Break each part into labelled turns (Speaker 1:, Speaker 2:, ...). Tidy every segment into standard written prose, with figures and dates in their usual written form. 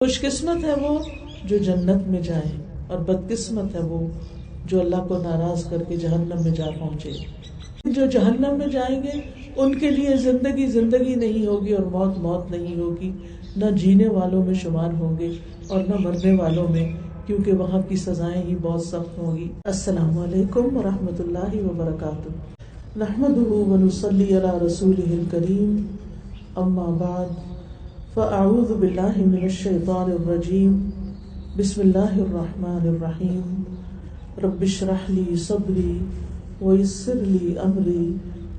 Speaker 1: خوش قسمت ہے وہ جو جنت میں جائیں اور بدقسمت ہے وہ جو اللہ کو ناراض کر کے جہنم میں جا پہنچے. جو جہنم میں جائیں گے ان کے لیے زندگی زندگی نہیں ہوگی اور موت موت نہیں ہوگی، نہ جینے والوں میں شمار ہوں گے اور نہ مرنے والوں میں، کیونکہ وہاں کی سزائیں ہی بہت سخت ہوں گی. السلام علیکم ورحمۃ اللہ وبرکاتہ. نحمده ونصلی علی رسولہ الکریم، اما بعد فاعوذ باللہ من الشیطان الرجیم. بسم اللہ الرحمن الرحیم. رب اشرح لی صدری ویسر لی امری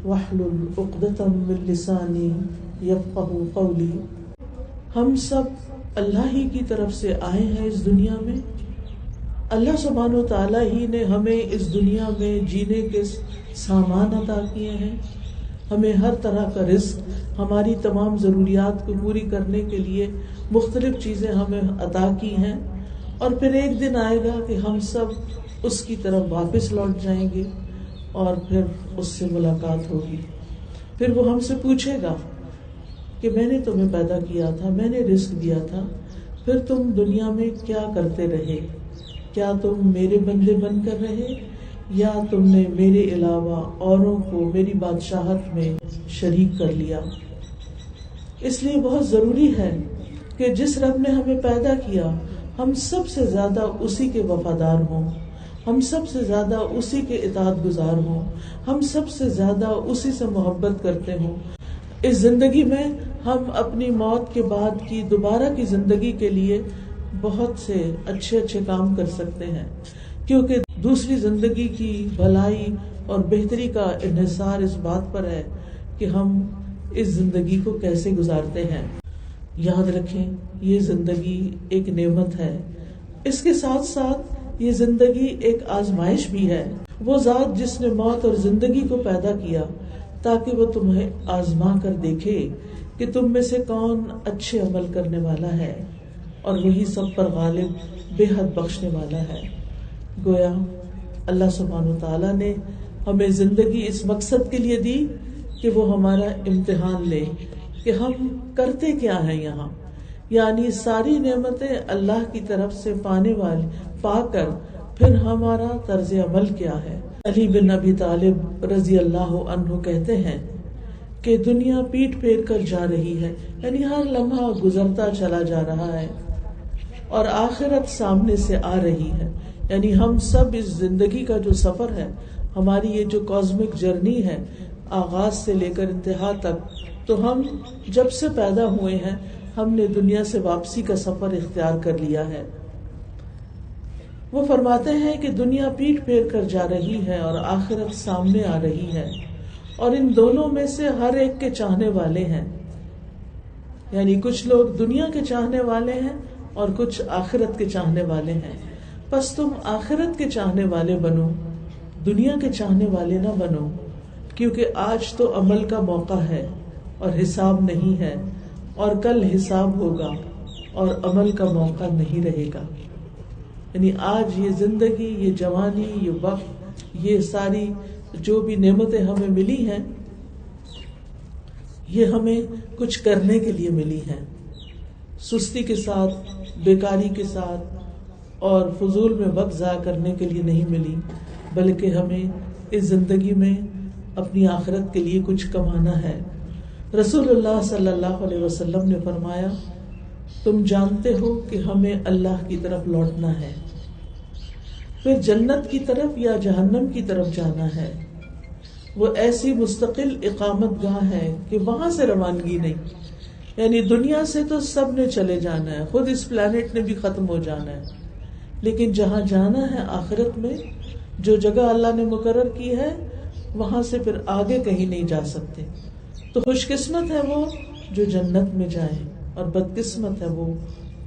Speaker 1: واحلل عقدۃ من لسانی یفقہوا قولی. ہم سب اللہ ہی کی طرف سے آئے ہیں اس دنیا میں. اللہ سبحانہ و تعالیٰ ہی نے ہمیں اس دنیا میں جینے کے سامان عطا کیے ہیں. ہمیں ہر طرح کا رزق، ہماری تمام ضروریات کو پوری کرنے کے لیے مختلف چیزیں ہمیں عطا کی ہیں، اور پھر ایک دن آئے گا کہ ہم سب اس کی طرف واپس لوٹ جائیں گے اور پھر اس سے ملاقات ہوگی. پھر وہ ہم سے پوچھے گا کہ میں نے تمہیں پیدا کیا تھا، میں نے رزق دیا تھا، پھر تم دنیا میں کیا کرتے رہے؟ کیا تم میرے بندے بن کر رہے یا تم نے میرے علاوہ اوروں کو میری بادشاہت میں شریک کر لیا؟ اس لیے بہت ضروری ہے کہ جس رب نے ہمیں پیدا کیا ہم سب سے زیادہ اسی کے وفادار ہوں، ہم سب سے زیادہ اسی کے اطاعت گزار ہوں، ہم سب سے زیادہ اسی سے محبت کرتے ہوں. اس زندگی میں ہم اپنی موت کے بعد کی دوبارہ کی زندگی کے لیے بہت سے اچھے کام کر سکتے ہیں، کیونکہ دوسری زندگی کی بھلائی اور بہتری کا انحصار اس بات پر ہے کہ ہم اس زندگی کو کیسے گزارتے ہیں. یاد رکھیں یہ زندگی ایک نعمت ہے، اس کے ساتھ ساتھ یہ زندگی ایک آزمائش بھی ہے. وہ ذات جس نے موت اور زندگی کو پیدا کیا تاکہ وہ تمہیں آزما کر دیکھے کہ تم میں سے کون اچھے عمل کرنے والا ہے، اور وہی سب پر غالب بے حد بخشنے والا ہے. گویا اللہ سبحانہ تعالیٰ نے ہمیں زندگی اس مقصد کے لیے دی کہ وہ ہمارا امتحان لے کہ ہم کرتے کیا ہیں یہاں، یعنی ساری نعمتیں اللہ کی طرف سے پا کر پھر ہمارا طرز عمل کیا ہے. علی بن ابی طالب رضی اللہ عنہ کہتے ہیں کہ دنیا پیٹ پھیر کر جا رہی ہے، یعنی ہر لمحہ گزرتا چلا جا رہا ہے اور آخرت سامنے سے آ رہی ہے. یعنی ہم سب اس زندگی کا جو سفر ہے، ہماری یہ جو کاسمک جرنی ہے آغاز سے لے کر انتہا تک، تو ہم جب سے پیدا ہوئے ہیں ہم نے دنیا سے واپسی کا سفر اختیار کر لیا ہے. وہ فرماتے ہیں کہ دنیا پیٹ پھیر کر جا رہی ہے اور آخرت سامنے آ رہی ہے، اور ان دونوں میں سے ہر ایک کے چاہنے والے ہیں. یعنی کچھ لوگ دنیا کے چاہنے والے ہیں اور کچھ آخرت کے چاہنے والے ہیں. پس تم آخرت کے چاہنے والے بنو، دنیا کے چاہنے والے نہ بنو، کیونکہ آج تو عمل کا موقع ہے اور حساب نہیں ہے، اور کل حساب ہوگا اور عمل کا موقع نہیں رہے گا. یعنی آج یہ زندگی، یہ جوانی، یہ وقت، یہ ساری جو بھی نعمتیں ہمیں ملی ہیں یہ ہمیں کچھ کرنے کے لیے ملی ہیں. سستی کے ساتھ، بیکاری کے ساتھ اور فضول میں وقت ضائع کرنے کے لیے نہیں ملی، بلکہ ہمیں اس زندگی میں اپنی آخرت کے لیے کچھ کمانا ہے. رسول اللہ صلی اللہ علیہ وسلم نے فرمایا، تم جانتے ہو کہ ہمیں اللہ کی طرف لوٹنا ہے، پھر جنت کی طرف یا جہنم کی طرف جانا ہے. وہ ایسی مستقل اقامت گاہ ہے کہ وہاں سے روانگی نہیں. یعنی دنیا سے تو سب نے چلے جانا ہے، خود اس پلانٹ نے بھی ختم ہو جانا ہے، لیکن جہاں جانا ہے آخرت میں، جو جگہ اللہ نے مقرر کی ہے، وہاں سے پھر آگے کہیں نہیں جا سکتے. تو خوش قسمت ہے وہ جو جنت میں جائیں اور بدقسمت ہے وہ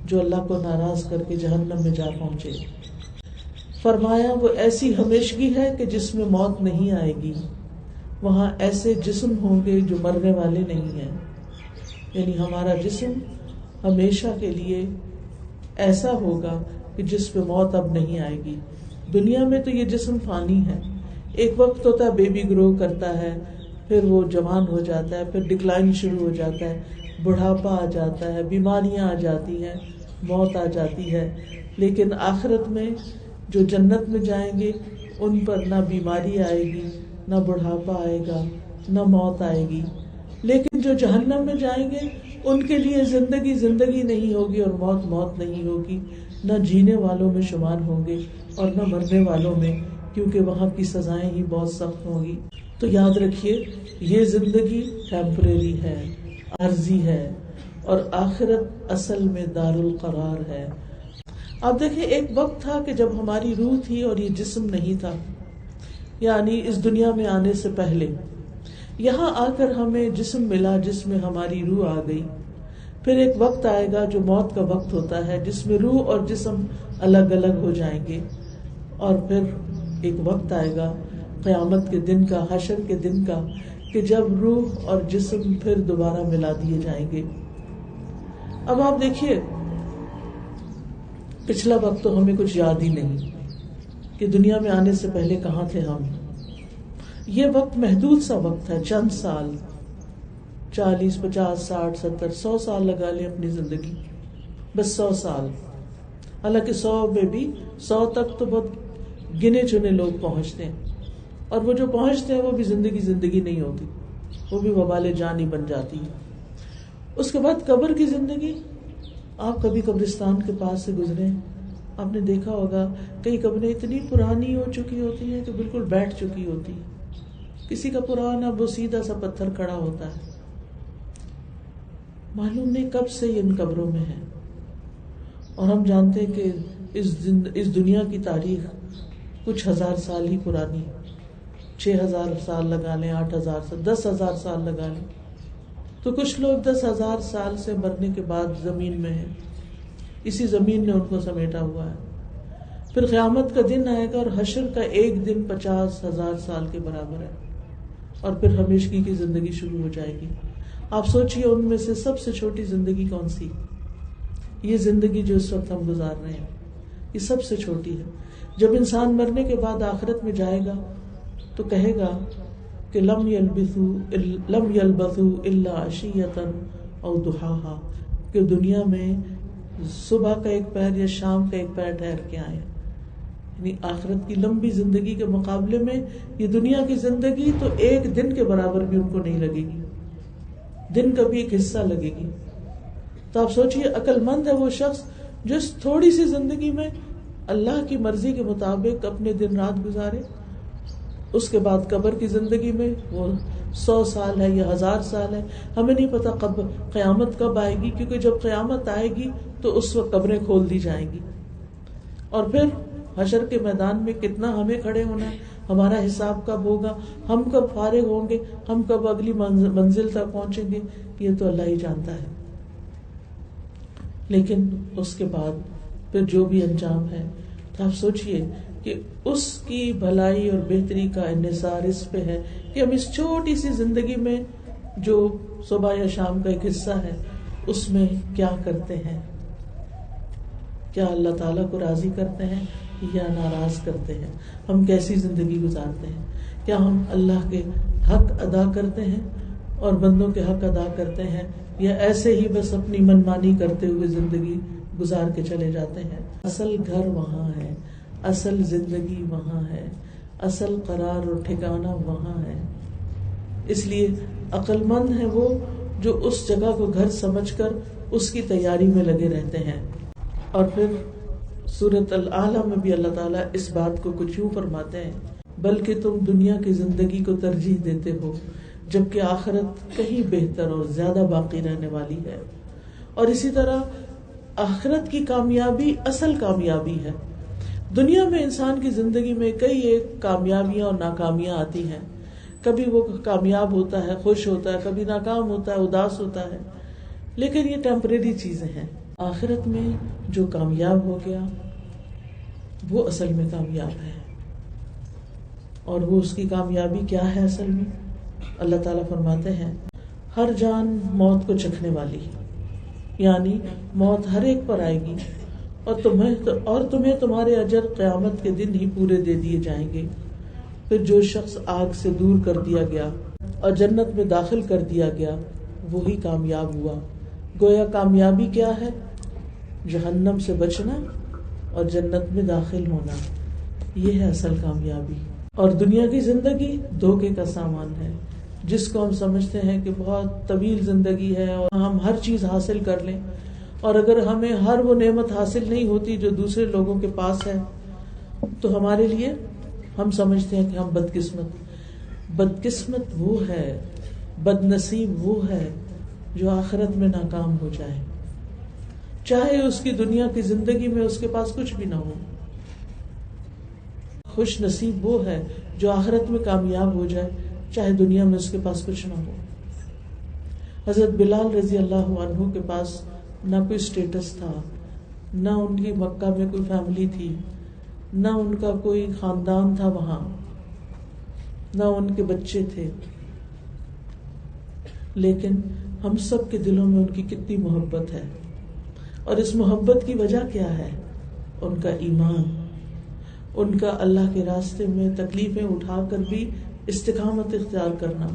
Speaker 1: جو اللہ کو ناراض کر کے جہنم میں جا پہنچے. فرمایا وہ ایسی ہمیشگی ہے کہ جس میں موت نہیں آئے گی. وہاں ایسے جسم ہوں گے جو مرنے والے نہیں ہیں، یعنی ہمارا جسم ہمیشہ کے لیے ایسا ہوگا کہ جس پہ موت اب نہیں آئے گی. دنیا میں تو یہ جسم فانی ہے، ایک وقت ہوتا ہے بیبی گرو کرتا ہے، پھر وہ جوان ہو جاتا ہے، پھر ڈکلائن شروع ہو جاتا ہے، بڑھاپا آ جاتا ہے، بیماریاں آ جاتی ہیں، موت آ جاتی ہے. لیکن آخرت میں جو جنت میں جائیں گے ان پر نہ بیماری آئے گی، نہ بڑھاپا آئے گا، نہ موت آئے گی. لیکن جو جہنم میں جائیں گے ان کے لیے زندگی زندگی نہیں ہوگی اور موت موت نہیں ہوگی. نہ جینے والوں میں شمار ہوں گے اور نہ مرنے والوں میں، کیونکہ وہاں کی سزائیں ہی بہت سخت ہوں گی. تو یاد رکھیے یہ زندگی ٹیمپریری ہے، عارضی ہے، اور آخرت اصل میں دار القرار ہے. آپ دیکھیں ایک وقت تھا کہ جب ہماری روح تھی اور یہ جسم نہیں تھا، یعنی اس دنیا میں آنے سے پہلے. یہاں آ کر ہمیں جسم ملا جس میں ہماری روح آ گئی. پھر ایک وقت آئے گا جو موت کا وقت ہوتا ہے جس میں روح اور جسم الگ الگ ہو جائیں گے. اور پھر ایک وقت آئے گا قیامت کے دن کا، حشر کے دن کا، کہ جب روح اور جسم پھر دوبارہ ملا دیے جائیں گے. اب آپ دیکھیے پچھلا وقت تو ہمیں کچھ یاد ہی نہیں کہ دنیا میں آنے سے پہلے کہاں تھے ہم. یہ وقت محدود سا وقت ہے، چند سال، 40 50 60 70 100 سال لگا لیں اپنی زندگی، بس 100 سال. حالانکہ 100 میں بھی 100 تک تو بہت گنے چنے لوگ پہنچتے ہیں، اور وہ جو پہنچتے ہیں وہ بھی زندگی نہیں ہوتی، وہ بھی وبال جان ہی بن جاتی ہے. اس کے بعد قبر کی زندگی. آپ کبھی قبرستان کے پاس سے گزرے، آپ نے دیکھا ہوگا کئی قبریں اتنی پرانی ہو چکی ہوتی ہیں کہ بالکل بیٹھ چکی ہوتی ہیں. کسی کا پرانا بوسیدہ سا پتھر کھڑا ہوتا ہے، معلوم نہیں کب سے ان قبروں میں ہے. اور ہم جانتے ہیں کہ اس دنیا کی تاریخ کچھ ہزار سال ہی پرانی، 6000 سال لگا لیں، 8000 سال، 10,000 سال لگا لیں. تو کچھ لوگ 10,000 سال سے مرنے کے بعد زمین میں ہیں، اسی زمین نے ان کو سمیٹا ہوا ہے. پھر قیامت کا دن آئے گا اور حشر کا ایک دن 50,000 سال کے برابر ہے، اور پھر ہمیشگی کی زندگی شروع ہو جائے گی. آپ سوچئے ان میں سے سب سے چھوٹی زندگی کون سی؟ یہ زندگی جو اس وقت ہم گزار رہے ہیں یہ سب سے چھوٹی ہے. جب انسان مرنے کے بعد آخرت میں جائے گا تو کہے گا کہ لم یلبثوا الا عشیۃ او ضحاھا، کہ دنیا میں صبح کا ایک پہر یا شام کا ایک پہر ٹھہر کے آئے. یعنی آخرت کی لمبی زندگی کے مقابلے میں یہ دنیا کی زندگی تو ایک دن کے برابر بھی ان کو نہیں لگے گی، دن کا بھی ایک حصہ لگے گی. تو آپ سوچئے عقل مند ہے وہ شخص جو اس تھوڑی سی زندگی میں اللہ کی مرضی کے مطابق اپنے دن رات گزارے. اس کے بعد قبر کی زندگی میں وہ 100 سال ہے یا 1000 سال ہے، ہمیں نہیں پتا کب قیامت کب آئے گی، کیونکہ جب قیامت آئے گی تو اس وقت قبریں کھول دی جائیں گی. اور پھر حشر کے میدان میں کتنا ہمیں کھڑے ہونا ہے، ہمارا حساب کب ہوگا، ہم کب فارغ ہوں گے، ہم کب اگلی منزل تک پہنچیں گے، یہ تو اللہ ہی جانتا ہے. لیکن اس کے بعد پھر جو بھی انجام ہے، تو آپ سوچئے کہ اس کی بھلائی اور بہتری کا انحصار اس پہ ہے کہ ہم اس چھوٹی سی زندگی میں جو صبح یا شام کا ایک حصہ ہے اس میں کیا کرتے ہیں. کیا اللہ تعالیٰ کو راضی کرتے ہیں یا ناراض کرتے ہیں، ہم کیسی زندگی گزارتے ہیں. کیا ہم اللہ کے حق ادا کرتے ہیں اور بندوں کے حق ادا کرتے ہیں، یا ایسے ہی بس اپنی منمانی کرتے ہوئے زندگی گزار کے چلے جاتے ہیں. اصل گھر وہاں ہے، اصل زندگی وہاں ہے، اصل قرار اور ٹھکانہ وہاں ہے. اس لیے عقل مند ہے وہ جو اس جگہ کو گھر سمجھ کر اس کی تیاری میں لگے رہتے ہیں. اور پھر سورۃ الاعلیٰ میں بھی اللہ تعالیٰ اس بات کو کچھ یوں فرماتے ہیں، بلکہ تم دنیا کی زندگی کو ترجیح دیتے ہو جبکہ آخرت کہیں بہتر اور زیادہ باقی رہنے والی ہے. اور اسی طرح آخرت کی کامیابی اصل کامیابی ہے. دنیا میں انسان کی زندگی میں کئی ایک کامیابیاں اور ناکامیاں آتی ہیں، کبھی وہ کامیاب ہوتا ہے خوش ہوتا ہے، کبھی ناکام ہوتا ہے اداس ہوتا ہے، لیکن یہ ٹیمپریری چیزیں ہیں. آخرت میں جو کامیاب ہو گیا وہ اصل میں کامیاب ہے. اور وہ اس کی کامیابی کیا ہے اصل میں؟ اللہ تعالیٰ فرماتے ہیں ہر جان موت کو چکھنے والی، یعنی موت ہر ایک پر آئے گی، اور تمہیں تمہارے اجر قیامت کے دن ہی پورے دے دیے جائیں گے. پھر جو شخص آگ سے دور کر دیا گیا اور جنت میں داخل کر دیا گیا وہی کامیاب ہوا. گویا کامیابی کیا ہے؟ جہنم سے بچنا اور جنت میں داخل ہونا، یہ ہے اصل کامیابی. اور دنیا کی زندگی دھوکے کا سامان ہے، جس کو ہم سمجھتے ہیں کہ بہت طویل زندگی ہے اور ہم ہر چیز حاصل کر لیں، اور اگر ہمیں ہر وہ نعمت حاصل نہیں ہوتی جو دوسرے لوگوں کے پاس ہے تو ہمارے لیے ہم سمجھتے ہیں کہ ہم بدقسمت وہ ہے، بد نصیب وہ ہے جو آخرت میں ناکام ہو جائے، چاہے اس کی دنیا کی زندگی میں اس کے پاس کچھ بھی نہ ہو. خوش نصیب وہ ہے جو آخرت میں کامیاب ہو جائے، چاہے دنیا میں اس کے پاس کچھ نہ ہو. حضرت بلال رضی اللہ عنہ کے پاس نہ کوئی اسٹیٹس تھا، نہ ان کی مکہ میں کوئی فیملی تھی، نہ ان کا کوئی خاندان تھا وہاں، نہ ان کے بچے تھے، لیکن ہم سب کے دلوں میں ان کی کتنی محبت ہے. اور اس محبت کی وجہ کیا ہے؟ ان کا ایمان، ان کا اللہ کے راستے میں تکلیفیں اٹھا کر بھی استقامت اختیار کرنا.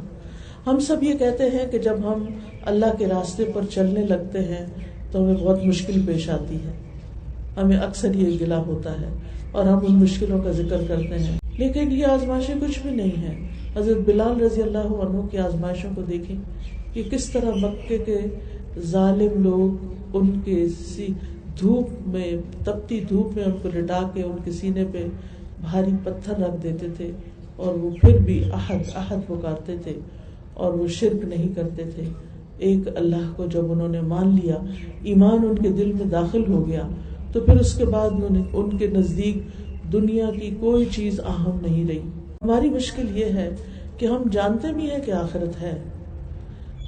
Speaker 1: ہم سب یہ کہتے ہیں کہ جب ہم اللہ کے راستے پر چلنے لگتے ہیں تو ہمیں بہت مشکل پیش آتی ہے، ہمیں اکثر یہ گلہ ہوتا ہے اور ہم ان مشکلوں کا ذکر کرتے ہیں، لیکن یہ آزمائشیں کچھ بھی نہیں ہیں. حضرت بلال رضی اللہ عنہ کی آزمائشوں کو دیکھیں کہ کس طرح مکے کے ظالم لوگ ان کے دھوپ میں، تپتی دھوپ میں ان کو لٹا کے ان کے سینے پہ بھاری پتھر رکھ دیتے تھے، اور وہ پھر بھی احد احد پکارتے تھے اور وہ شرک نہیں کرتے تھے. ایک اللہ کو جب انہوں نے مان لیا، ایمان ان کے دل میں داخل ہو گیا، تو پھر اس کے بعد ان کے نزدیک دنیا کی کوئی چیز اہم نہیں رہی. ہماری مشکل یہ ہے کہ ہم جانتے بھی ہیں کہ آخرت ہے،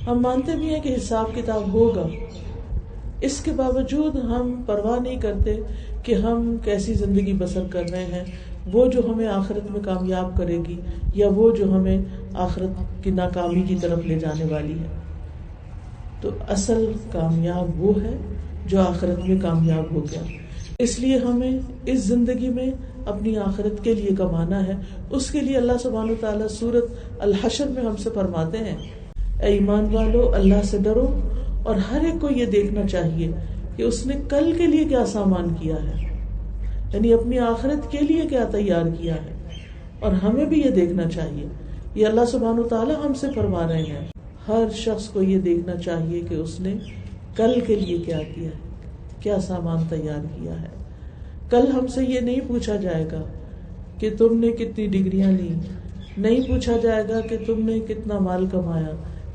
Speaker 1: ہم مانتے بھی ہیں کہ حساب کتاب ہوگا، اس کے باوجود ہم پرواہ نہیں کرتے کہ ہم کیسی زندگی بسر کر رہے ہیں، وہ جو ہمیں آخرت میں کامیاب کرے گی یا وہ جو ہمیں آخرت کی ناکامی کی طرف لے جانے والی ہے. تو اصل کامیاب وہ ہے جو آخرت میں کامیاب ہو گیا. اس لیے ہمیں اس زندگی میں اپنی آخرت کے لیے کمانا ہے. اس کے لیے اللہ سبحانہ وتعالیٰ سورۃ الحشر میں ہم سے فرماتے ہیں، اے ایمان والو اللہ سے ڈرو، اور ہر ایک کو یہ دیکھنا چاہیے کہ اس نے کل کے لیے کیا سامان کیا ہے، یعنی اپنی آخرت کے لیے کیا تیار کیا ہے. اور ہمیں بھی یہ دیکھنا چاہیے، یہ اللہ سبحانہ وتعالیٰ ہم سے فرما رہے ہیں، ہر شخص کو یہ دیکھنا چاہیے کہ اس نے کل کے لیے کیا کیا ہے، کیا سامان تیار کیا ہے. کل ہم سے یہ نہیں پوچھا جائے گا کہ تم نے کتنی ڈگریاں لی، نہیں پوچھا جائے گا کہ تم نے کتنا مال کمایا،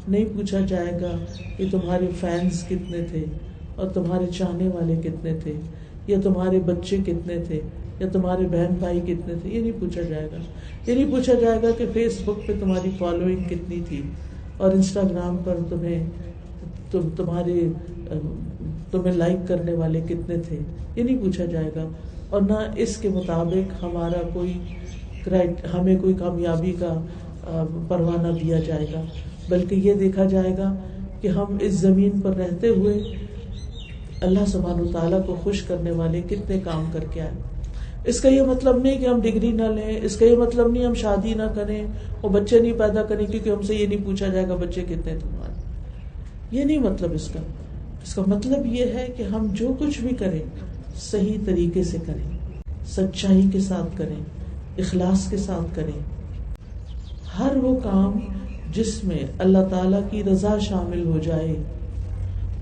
Speaker 1: نہیں پوچھا جائے گا کہ تمہارے فینس کتنے تھے اور تمہارے چاہنے والے کتنے تھے، یا تمہارے بچے کتنے تھے، یا تمہارے بہن بھائی کتنے تھے. یہ نہیں پوچھا جائے گا. یہ نہیں پوچھا جائے گا کہ فیس بک پہ تمہاری فالوئنگ کتنی تھی اور انسٹاگرام پر تمہیں لائک کرنے والے کتنے تھے. یہ نہیں پوچھا جائے گا. اور نہ اس کے مطابق ہمیں کوئی کامیابی کا پروانہ دیا جائے گا، بلکہ یہ دیکھا جائے گا کہ ہم اس زمین پر رہتے ہوئے اللہ سبحانہ وتعالیٰ کو خوش کرنے والے کتنے کام کر کے آئے. اس کا یہ مطلب نہیں کہ ہم ڈگری نہ لیں، اس کا یہ مطلب نہیں ہم شادی نہ کریں اور بچے نہیں پیدا کریں کیونکہ ہم سے یہ نہیں پوچھا جائے گا بچے کتنے تمہارے. یہ نہیں مطلب اس کا. اس کا مطلب یہ ہے کہ ہم جو کچھ بھی کریں صحیح طریقے سے کریں، سچائی کے ساتھ کریں، اخلاص کے ساتھ کریں. ہر وہ کام جس میں اللہ تعالیٰ کی رضا شامل ہو جائے،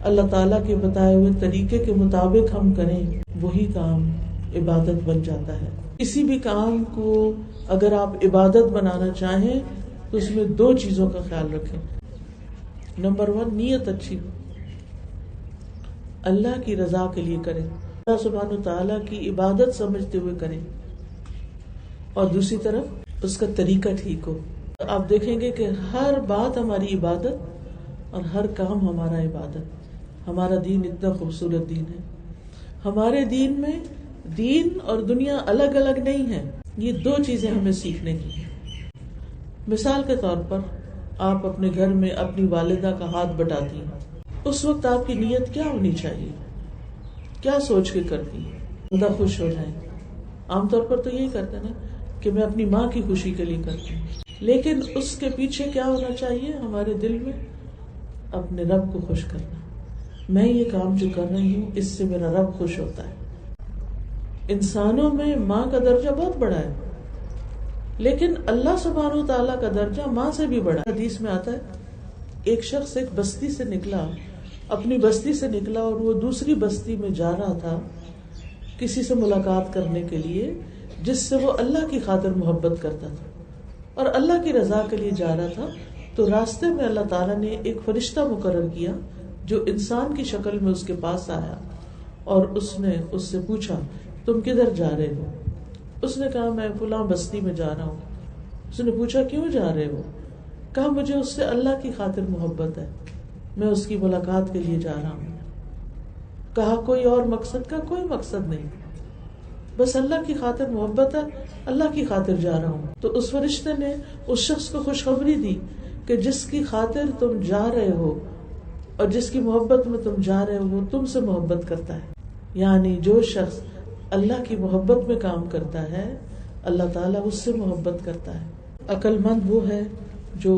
Speaker 1: اللہ تعالیٰ کے بتائے ہوئے طریقے کے مطابق ہم کریں، وہی کام عبادت بن جاتا ہے. کسی بھی کام کو اگر آپ عبادت بنانا چاہیں تو اس میں 2 چیزوں کا خیال رکھیں. نمبر 1، نیت اچھی ہو، اللہ کی رضا کے لیے کریں، اللہ سبحانہ تعالیٰ کی عبادت سمجھتے ہوئے کریں. اور دوسری طرف اس کا طریقہ ٹھیک ہو. آپ دیکھیں گے کہ ہر بات ہماری عبادت اور ہر کام ہمارا عبادت. ہمارا دین اتنا خوبصورت دین ہے. ہمارے دین میں دین اور دنیا الگ الگ نہیں ہے. یہ 2 چیزیں ہمیں سیکھنے کی ہیں. مثال کے طور پر آپ اپنے گھر میں اپنی والدہ کا ہاتھ بٹاتی ہیں، اس وقت آپ کی نیت کیا ہونی چاہیے؟ کیا سوچ کے کرتی ہیں؟ خدا خوش ہو جائے. عام طور پر تو یہی کرتے نا کہ میں اپنی ماں کی خوشی کے لیے کرتی ہوں، لیکن اس کے پیچھے کیا ہونا چاہیے ہمارے دل میں؟ اپنے رب کو خوش کرنا. میں یہ کام جو کر رہی ہوں اس سے میرا رب خوش ہوتا ہے. انسانوں میں ماں کا درجہ بہت بڑا ہے، لیکن اللہ سبحانہ و تعالیٰ کا درجہ ماں سے بھی بڑا ہے. حدیث میں آتا ہے ایک شخص ایک بستی سے نکلا، اپنی بستی سے نکلا اور وہ دوسری بستی میں جا رہا تھا کسی سے ملاقات کرنے کے لیے جس سے وہ اللہ کی خاطر محبت کرتا تھا اور اللہ کی رضا کے لیے جا رہا تھا. تو راستے میں اللہ تعالیٰ نے ایک فرشتہ مقرر کیا جو انسان کی شکل میں اس کے پاس آیا اور اس نے اس سے پوچھا تم کدھر جا رہے ہو؟ اس نے کہا میں فلاں بستی میں جا رہا ہوں. اس نے پوچھا کیوں جا رہے ہو؟ کہا مجھے اس سے اللہ کی خاطر محبت ہے، میں اس کی ملاقات کے لیے جا رہا ہوں. کہا کوئی اور مقصد؟ کا کوئی مقصد نہیں، بس اللہ کی خاطر محبت ہے، اللہ کی خاطر جا رہا ہوں. تو اس فرشتے نے اس شخص کو خوشخبری دی کہ جس کی خاطر تم جا رہے ہو اور جس کی محبت میں تم جا رہے ہو وہ تم سے محبت کرتا ہے. یعنی جو شخص اللہ کی محبت میں کام کرتا ہے اللہ تعالیٰ اس سے محبت کرتا ہے. عقل مند وہ ہے جو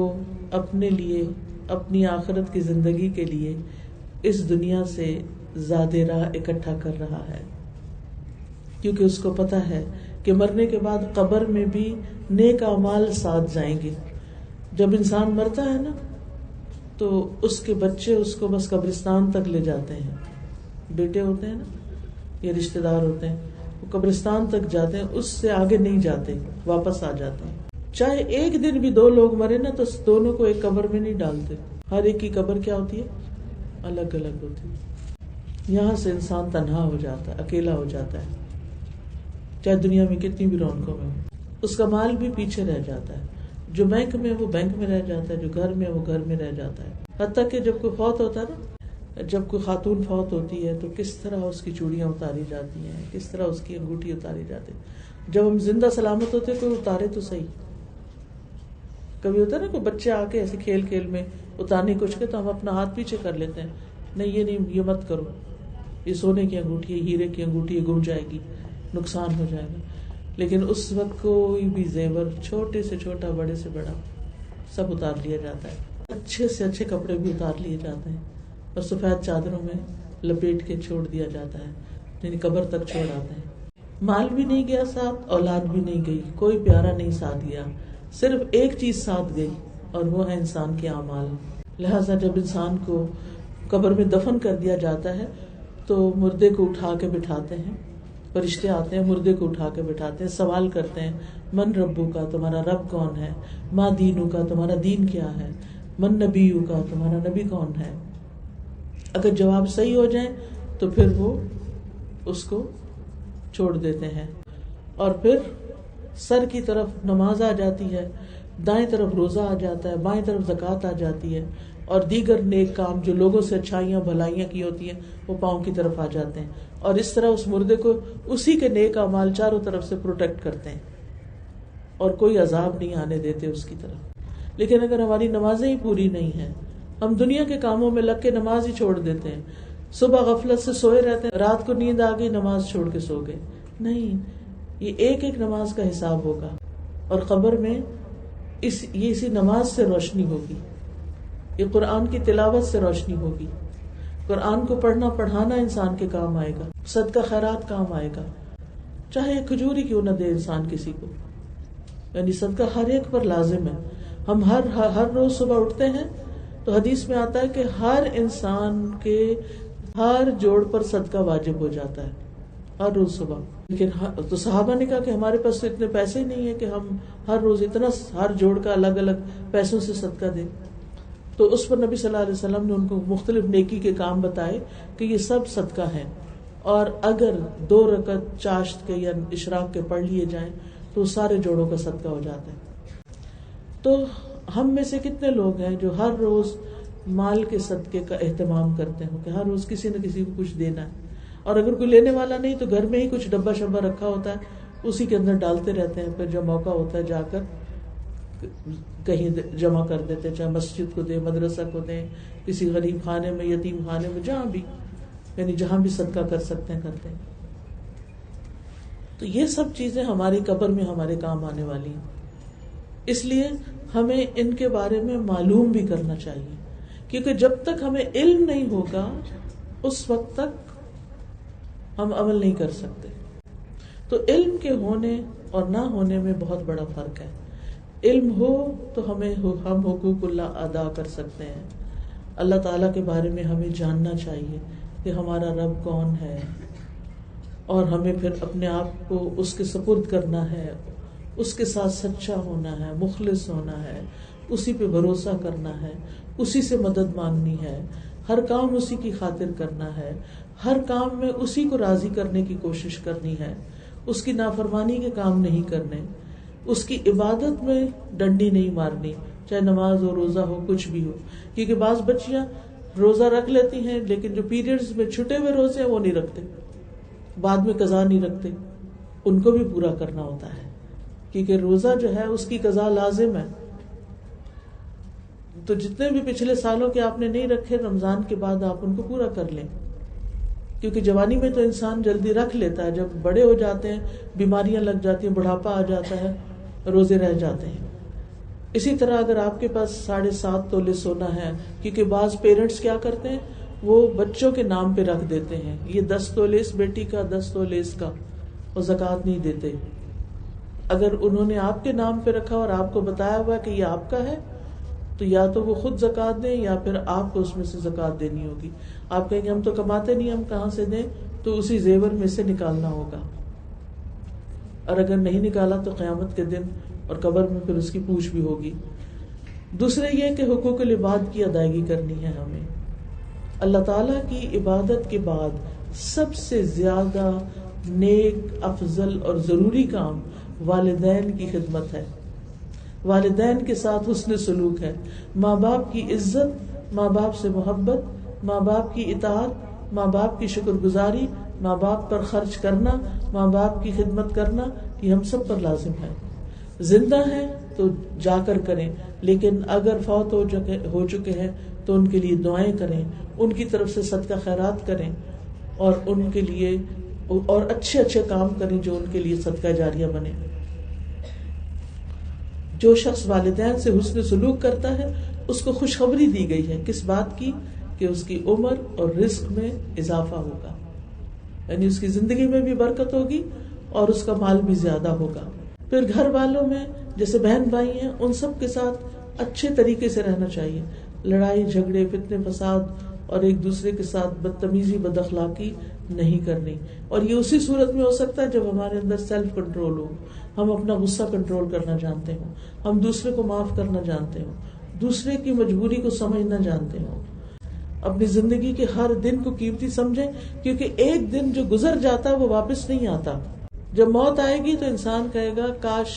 Speaker 1: اپنے لیے اپنی آخرت کی زندگی کے لیے اس دنیا سے زیادہ راہ اکٹھا کر رہا ہے، کیونکہ اس کو پتا ہے کہ مرنے کے بعد قبر میں بھی نیک اعمال ساتھ جائیں گے. جب انسان مرتا ہے نا تو اس کے بچے اس کو بس قبرستان تک لے جاتے ہیں. بیٹے ہوتے ہیں نا یا رشتے دار ہوتے ہیں وہ قبرستان تک جاتے ہیں، اس سے آگے نہیں جاتے، واپس آ جاتے ہیں. چاہے ایک دن بھی دو لوگ مرے نا تو دونوں کو ایک قبر میں نہیں ڈالتے، ہر ایک کی قبر کیا ہوتی ہے؟ الگ الگ ہوتی ہے. یہاں سے انسان تنہا ہو جاتا ہے، اکیلا ہو جاتا ہے، چاہے دنیا میں کتنی بھی رونقوں میں ہو. اس کا مال بھی پیچھے رہ جاتا ہے، جو بینک میں وہ بینک میں رہ جاتا ہے، جو گھر میں وہ گھر میں رہ جاتا ہے. حتیٰ کہ جب کوئی فوت ہوتا ہے نا، جب کوئی خاتون فوت ہوتی ہے تو کس طرح اس کی چوڑیاں اتاری جاتی ہیں، کس طرح اس کی انگوٹھی اتاری جاتی ہے. جب ہم زندہ سلامت ہوتے کوئی اتارے تو صحیح. کبھی ہوتا ہے نا کوئی بچے آ کے ایسے کھیل کھیل میں اتارنے کچھ کے تو ہم اپنا ہاتھ پیچھے کر لیتے ہیں، نہیں یہ نہیں، یہ مت کرو، یہ سونے کی انگوٹھی ہے، ہیرے کی انگوٹھی ہے، گم جائے گی، نقصان ہو جائے گا. لیکن اس وقت کوئی بھی زیور، چھوٹے سے چھوٹا بڑے سے بڑا، سب اتار لیا جاتا ہے. اچھے سے اچھے کپڑے بھی اتار لیے جاتے ہیں اور سفید چادروں میں لپیٹ کے چھوڑ دیا جاتا ہے، یعنی قبر تک چھوڑ آتے ہیں. مال بھی نہیں گیا ساتھ، اولاد بھی نہیں گئی، کوئی پیارا نہیں ساتھ گیا، صرف ایک چیز ساتھ گئی اور وہ ہے انسان کے اعمال. لہذا جب انسان کو قبر میں دفن کر دیا جاتا ہے تو مردے کو اٹھا کے بٹھاتے ہیں، فرشتے آتے ہیں مردے کو اٹھا کے بٹھاتے ہیں، سوال کرتے ہیں من ربو کا، تمہارا رب کون ہے، ما دینو کا، تمہارا دین کیا ہے، من نبیو کا، تمہارا نبی کون ہے. اگر جواب صحیح ہو جائے تو پھر وہ اس کو چھوڑ دیتے ہیں اور پھر سر کی طرف نماز آ جاتی ہے، دائیں طرف روزہ آ جاتا ہے، بائیں طرف زکوٰۃ آ جاتی ہے اور دیگر نیک کام جو لوگوں سے اچھائیاں بھلائیاں کی ہوتی ہیں وہ پاؤں کی طرف آ جاتے ہیں. اور اس طرح اس مردے کو اسی کے نیک اعمال چاروں طرف سے پروٹیکٹ کرتے ہیں اور کوئی عذاب نہیں آنے دیتے اس کی طرف. لیکن اگر ہماری نمازیں ہی پوری نہیں ہیں، ہم دنیا کے کاموں میں لگ کے نماز ہی چھوڑ دیتے ہیں، صبح غفلت سے سوئے رہتے ہیں، رات کو نیند آ گئی نماز چھوڑ کے سو گئے، نہیں، یہ ایک ایک نماز کا حساب ہوگا اور قبر میں یہ اسی نماز سے روشنی ہوگی، یہ قرآن کی تلاوت سے روشنی ہوگی. قرآن کو پڑھنا پڑھانا انسان کے کام آئے گا، صدقہ خیرات کام آئے گا، چاہے کھجوری کیوں نہ دے انسان کسی کو، یعنی صدقہ ہر ایک پر لازم ہے. ہم ہر روز صبح اٹھتے ہیں تو حدیث میں آتا ہے کہ ہر انسان کے ہر جوڑ پر صدقہ واجب ہو جاتا ہے ہر روز صبح. لیکن تو صحابہ نے کہا کہ ہمارے پاس تو اتنے پیسے ہی نہیں ہیں کہ ہم ہر روز اتنا ہر جوڑ کا الگ الگ پیسوں سے صدقہ دیں. تو اس پر نبی صلی اللہ علیہ وسلم نے ان کو مختلف نیکی کے کام بتائے کہ یہ سب صدقہ ہیں، اور اگر 2 رکعت چاشت کے یا اشراق کے پڑھ لیے جائیں تو سارے جوڑوں کا صدقہ ہو جاتا ہے. تو ہم میں سے کتنے لوگ ہیں جو ہر روز مال کے صدقے کا اہتمام کرتے ہیں کہ ہر روز کسی نہ کسی کو کچھ دینا ہے، اور اگر کوئی لینے والا نہیں تو گھر میں ہی کچھ ڈبہ شبہ رکھا ہوتا ہے اسی کے اندر ڈالتے رہتے ہیں، پھر جب موقع ہوتا ہے جا کر کہیں جمع کر دیتے، چاہے مسجد کو دیں، مدرسہ کو دیں، کسی غریب خانے میں، یتیم خانے میں، جہاں بھی، یعنی جہاں بھی صدقہ کر سکتے ہیں کرتے ہیں. تو یہ سب چیزیں ہماری قبر میں ہمارے کام آنے والی ہیں، اس لیے ہمیں ان کے بارے میں معلوم بھی کرنا چاہیے، کیونکہ جب تک ہمیں علم نہیں ہوگا اس وقت تک ہم عمل نہیں کر سکتے. تو علم کے ہونے اور نہ ہونے میں بہت بڑا فرق ہے. علم ہو تو ہم حقوق اللہ ادا کر سکتے ہیں. اللہ تعالیٰ کے بارے میں ہمیں جاننا چاہیے کہ ہمارا رب کون ہے، اور ہمیں پھر اپنے آپ کو اس کے سپرد کرنا ہے، اس کے ساتھ سچا ہونا ہے، مخلص ہونا ہے، اسی پہ بھروسہ کرنا ہے، اسی سے مدد مانگنی ہے، ہر کام اسی کی خاطر کرنا ہے، ہر کام میں اسی کو راضی کرنے کی کوشش کرنی ہے، اس کی نافرمانی کے کام نہیں کرنے، اس کی عبادت میں ڈنڈی نہیں مارنی، چاہے نماز ہو، روزہ ہو، کچھ بھی ہو. کیونکہ بعض بچیاں روزہ رکھ لیتی ہیں لیکن جو پیریڈز میں چھٹے ہوئے روزے ہیں وہ نہیں رکھتے، بعد میں قضا نہیں رکھتے. ان کو بھی پورا کرنا ہوتا ہے کیونکہ روزہ جو ہے اس کی قضا لازم ہے. تو جتنے بھی پچھلے سالوں کے آپ نے نہیں رکھے، رمضان کے بعد آپ ان کو پورا کر لیں. کیونکہ جوانی میں تو انسان جلدی رکھ لیتا ہے، جب بڑے ہو جاتے ہیں بیماریاں لگ جاتی ہیں، بڑھاپا آ جاتا ہے، روزے رہ جاتے ہیں. اسی طرح اگر آپ کے پاس 7.5 تولے سونا ہے، کیونکہ بعض پیرنٹس کیا کرتے ہیں وہ بچوں کے نام پہ رکھ دیتے ہیں، یہ 10 تولے اس بیٹی کا، 10 تولے اس کا، اور زکوٰۃ نہیں دیتے. اگر انہوں نے آپ کے نام پہ رکھا اور آپ کو بتایا ہوا کہ یہ آپ کا ہے تو یا تو وہ خود زکوٰۃ دیں یا پھر آپ کو اس میں سے زکوٰۃ دینی ہوگی. آپ کہیں گے ہم تو کماتے نہیں، ہم کہاں سے دیں؟ تو اسی زیور میں سے نکالنا ہوگا، اور اگر نہیں نکالا تو قیامت کے دن اور قبر میں پھر اس کی پوچھ بھی ہوگی. دوسرے یہ کہ حقوق العباد کی ادائیگی کرنی ہے ہمیں. اللہ تعالیٰ کی عبادت کے بعد سب سے زیادہ نیک، افضل اور ضروری کام والدین کی خدمت ہے، والدین کے ساتھ حسن سلوک ہے، ماں باپ کی عزت، ماں باپ سے محبت، ماں باپ کی اطاعت، ماں باپ کی شکر گزاری، ماں باپ پر خرچ کرنا، ماں باپ کی خدمت کرنا، یہ ہم سب پر لازم ہے. زندہ ہیں تو جا کر کریں، لیکن اگر فوت ہو چکے ہیں تو ان کے لیے دعائیں کریں، ان کی طرف سے صدقہ خیرات کریں، اور ان کے لیے اور اچھے اچھے کام کریں جو ان کے لیے صدقہ جاریہ بنے. جو شخص والدین سے حسن سلوک کرتا ہے اس کو خوشخبری دی گئی ہے. کس بات کی؟ کہ اس کی عمر اور رزق میں اضافہ ہوگا، یعنی اس کی زندگی میں بھی برکت ہوگی اور اس کا مال بھی زیادہ ہوگا. پھر گھر والوں میں جیسے بہن بھائی ہیں ان سب کے ساتھ اچھے طریقے سے رہنا چاہیے. لڑائی جھگڑے، فتنے فساد اور ایک دوسرے کے ساتھ بدتمیزی، بد اخلاقی نہیں کرنی. اور یہ اسی صورت میں ہو سکتا ہے جب ہمارے اندر سیلف کنٹرول ہو، ہم اپنا غصہ کنٹرول کرنا جانتے ہوں، ہم دوسرے کو معاف کرنا جانتے ہوں، دوسرے کی مجبوری کو سمجھنا جانتے ہوں، اپنی زندگی کے ہر دن کو قیمتی سمجھیں، کیونکہ ایک دن جو گزر جاتا ہے وہ واپس نہیں آتا. جب موت آئے گی تو انسان کہے گا کاش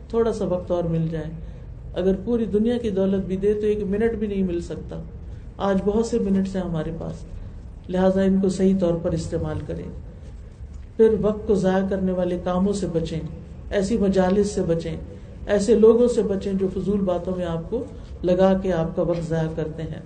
Speaker 1: تھوڑا سا وقت اور مل جائے. اگر پوری دنیا کی دولت بھی دے تو 1 منٹ بھی نہیں مل سکتا. آج بہت سے منٹس ہیں ہمارے پاس، لہٰذا ان کو صحیح طور پر استعمال کریں. پھر وقت کو ضائع کرنے والے کاموں سے بچیں، ایسی مجالس سے بچیں، ایسے لوگوں سے بچیں جو فضول باتوں میں آپ کو لگا کے آپ کا وقت ضائع کرتے ہیں.